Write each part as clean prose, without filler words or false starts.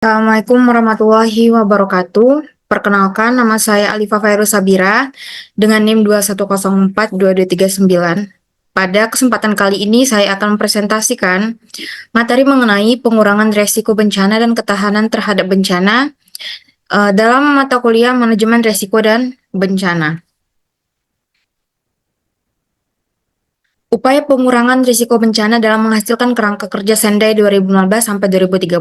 Assalamualaikum warahmatullahi wabarakatuh. Perkenalkan, nama saya Alifa Fairuz Sabira dengan NIM 2104239. Pada kesempatan kali ini saya akan mempresentasikan materi mengenai pengurangan risiko bencana dan ketahanan terhadap bencana dalam mata kuliah manajemen risiko dan bencana. Upaya pengurangan risiko bencana dalam menghasilkan kerangka kerja Sendai 2015 sampai 2030.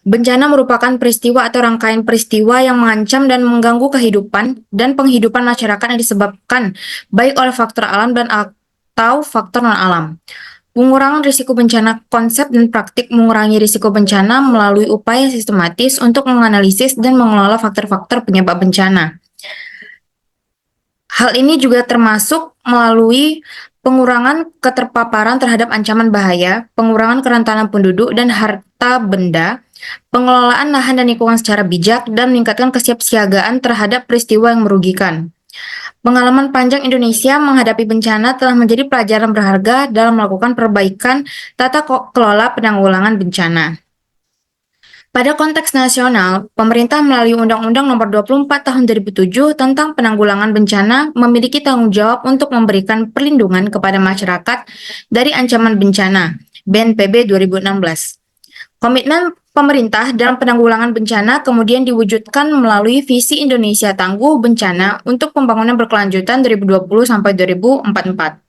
Bencana merupakan peristiwa atau rangkaian peristiwa yang mengancam dan mengganggu kehidupan dan penghidupan masyarakat yang disebabkan baik oleh faktor alam dan atau faktor non-alam. Pengurangan risiko bencana, konsep dan praktik mengurangi risiko bencana melalui upaya sistematis untuk menganalisis dan mengelola faktor-faktor penyebab bencana. Hal ini juga termasuk melalui pengurangan keterpaparan terhadap ancaman bahaya, pengurangan kerentanan penduduk dan harta benda, pengelolaan lahan dan lingkungan secara bijak, dan meningkatkan kesiapsiagaan terhadap peristiwa yang merugikan. Pengalaman panjang Indonesia menghadapi bencana telah menjadi pelajaran berharga dalam melakukan perbaikan tata kelola penanggulangan bencana. Pada konteks nasional, pemerintah melalui Undang-Undang Nomor 24 Tahun 2007 tentang Penanggulangan Bencana memiliki tanggung jawab untuk memberikan perlindungan kepada masyarakat dari ancaman bencana, BNPB 2016. Komitmen pemerintah dalam penanggulangan bencana kemudian diwujudkan melalui visi Indonesia Tangguh Bencana untuk pembangunan berkelanjutan 2020 sampai 2044.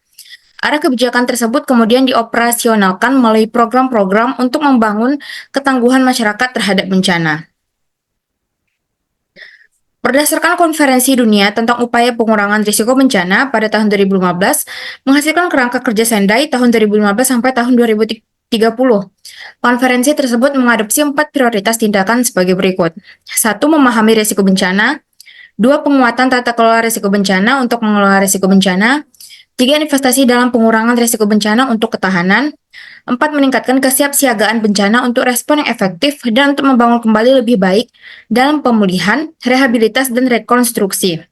Arah kebijakan tersebut kemudian dioperasionalkan melalui program-program untuk membangun ketangguhan masyarakat terhadap bencana. Berdasarkan Konferensi Dunia tentang Upaya Pengurangan Risiko Bencana pada tahun 2015, menghasilkan kerangka kerja Sendai tahun 2015 sampai tahun 2030. Konferensi tersebut mengadopsi 4 prioritas tindakan sebagai berikut. 1. Memahami risiko bencana. 2. Penguatan tata kelola risiko bencana untuk mengelola risiko bencana. 3. Investasi dalam pengurangan risiko bencana untuk ketahanan. 4. Meningkatkan kesiapsiagaan bencana untuk respon yang efektif dan untuk membangun kembali lebih baik dalam pemulihan, rehabilitas, dan rekonstruksi.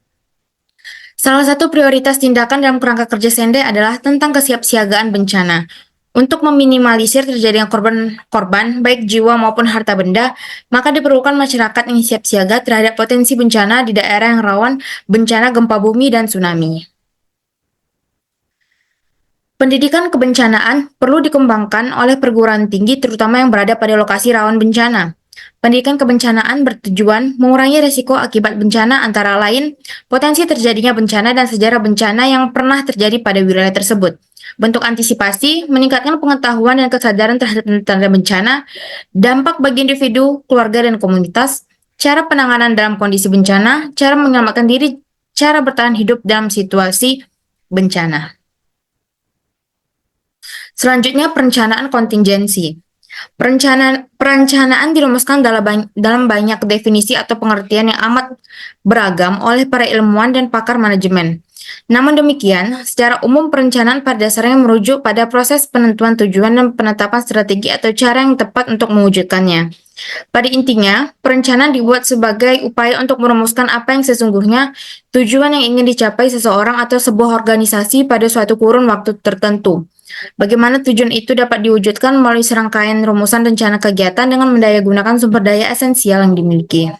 Salah satu prioritas tindakan dalam kerangka kerja Sendai adalah tentang kesiapsiagaan bencana. Untuk meminimalisir terjadinya korban baik jiwa maupun harta benda, maka diperlukan masyarakat yang siap siaga terhadap potensi bencana di daerah yang rawan bencana gempa bumi dan tsunami. Pendidikan kebencanaan perlu dikembangkan oleh perguruan tinggi terutama yang berada pada lokasi rawan bencana. Pendidikan kebencanaan bertujuan mengurangi risiko akibat bencana antara lain potensi terjadinya bencana dan sejarah bencana yang pernah terjadi pada wilayah tersebut. Bentuk antisipasi, meningkatkan pengetahuan dan kesadaran terhadap tanda bencana, dampak bagi individu, keluarga, dan komunitas, cara penanganan dalam kondisi bencana, cara menyelamatkan diri, cara bertahan hidup dalam situasi bencana. Selanjutnya, perencanaan kontingensi. Perencanaan dirumuskan dalam banyak definisi atau pengertian yang amat beragam oleh para ilmuwan dan pakar manajemen. Namun demikian, secara umum perencanaan pada dasarnya merujuk pada proses penentuan tujuan dan penetapan strategi atau cara yang tepat untuk mewujudkannya. Pada intinya, perencanaan dibuat sebagai upaya untuk merumuskan apa yang sesungguhnya tujuan yang ingin dicapai seseorang atau sebuah organisasi pada suatu kurun waktu tertentu. Bagaimana tujuan itu dapat diwujudkan melalui serangkaian rumusan rencana kegiatan dengan mendayagunakan sumber daya esensial yang dimiliki.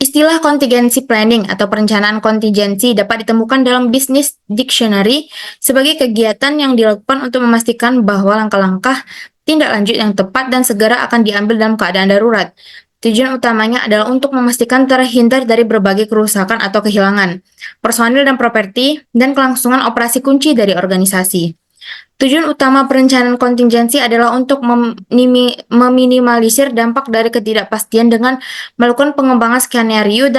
Istilah contingency planning atau perencanaan kontingensi dapat ditemukan dalam Business Dictionary sebagai kegiatan yang dilakukan untuk memastikan bahwa langkah-langkah tindak lanjut yang tepat dan segera akan diambil dalam keadaan darurat. Tujuan utamanya adalah untuk memastikan terhindar dari berbagai kerusakan atau kehilangan personil dan properti, dan kelangsungan operasi kunci dari organisasi. Tujuan utama perencanaan kontingensi adalah untuk meminimalisir dampak dari ketidakpastian dengan melakukan pengembangan skenario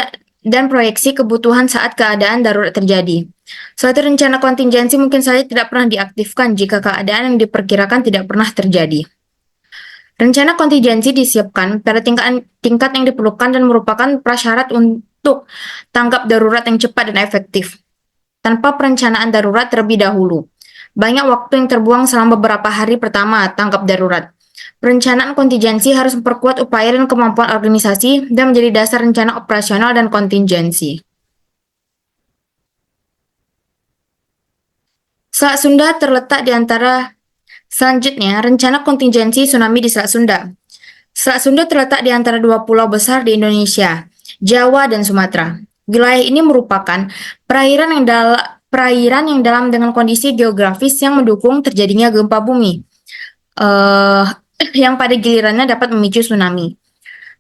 dan proyeksi kebutuhan saat keadaan darurat terjadi. Suatu rencana kontingensi mungkin saja tidak pernah diaktifkan jika keadaan yang diperkirakan tidak pernah terjadi. Rencana kontingensi disiapkan pada tingkat yang diperlukan dan merupakan prasyarat untuk tanggap darurat yang cepat dan efektif, tanpa perencanaan darurat terlebih dahulu. Banyak waktu yang terbuang selama beberapa hari pertama tanggap darurat. Perencanaan kontingensi harus memperkuat upaya dan kemampuan organisasi dan menjadi dasar rencana operasional dan kontingensi. Selat Sunda terletak di antara. Selanjutnya, rencana kontingensi tsunami di Selat Sunda. Selat Sunda terletak di antara dua pulau besar di Indonesia, Jawa dan Sumatera. Wilayah ini merupakan perairan yang dalam dengan kondisi geografis yang mendukung terjadinya gempa bumi, eh, yang pada gilirannya dapat memicu tsunami.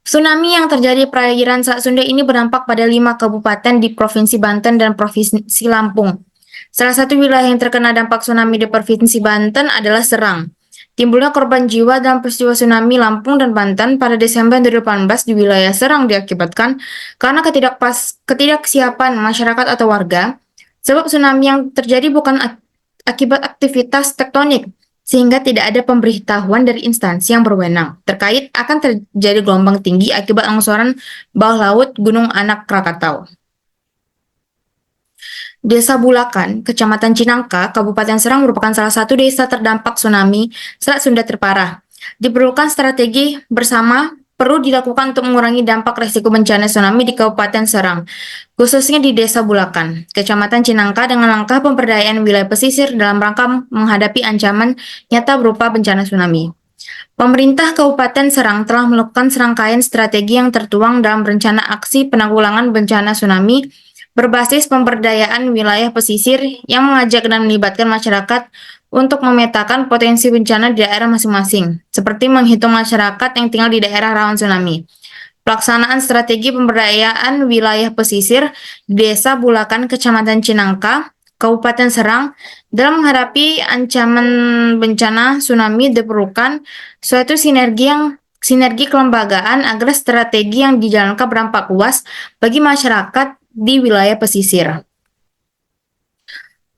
Tsunami yang terjadi di perairan Selat Sunda ini berdampak pada 5 kabupaten di Provinsi Banten dan Provinsi Lampung. Salah satu wilayah yang terkena dampak tsunami di Provinsi Banten adalah Serang. Timbulnya korban jiwa dalam peristiwa tsunami Lampung dan Banten pada Desember 2018 di wilayah Serang diakibatkan karena ketidaksiapan masyarakat atau warga. Sebab tsunami yang terjadi bukan akibat aktivitas tektonik, sehingga tidak ada pemberitahuan dari instansi yang berwenang terkait akan terjadi gelombang tinggi akibat longsoran bawah laut Gunung Anak Krakatau. Desa Bulakan, Kecamatan Cinangka, Kabupaten Serang merupakan salah satu desa terdampak tsunami Selat Sunda terparah. Diperlukan strategi bersama perlu dilakukan untuk mengurangi dampak risiko bencana tsunami di Kabupaten Serang, khususnya di Desa Bulakan, Kecamatan Cinangka dengan langkah pemberdayaan wilayah pesisir dalam rangka menghadapi ancaman nyata berupa bencana tsunami. Pemerintah Kabupaten Serang telah melakukan serangkaian strategi yang tertuang dalam rencana aksi penanggulangan bencana tsunami berbasis pemberdayaan wilayah pesisir yang mengajak dan melibatkan masyarakat untuk memetakan potensi bencana di daerah masing-masing, seperti menghitung masyarakat yang tinggal di daerah rawan tsunami. Pelaksanaan strategi pemberdayaan wilayah pesisir Desa Bulakan, Kecamatan Cinangka, Kabupaten Serang, dalam menghadapi ancaman bencana tsunami diperlukan suatu sinergi kelembagaan agar strategi yang dijalankan berdampak luas bagi masyarakat di wilayah pesisir.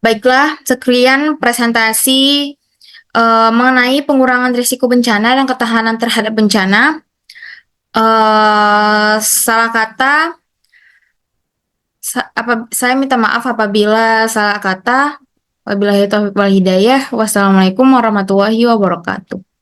Baiklah, sekian presentasi mengenai pengurangan risiko bencana dan ketahanan terhadap bencana. Salah kata, saya minta maaf apabila salah kata. Wabillahi taufiq wal hidayah. Wassalamualaikum warahmatullahi wabarakatuh.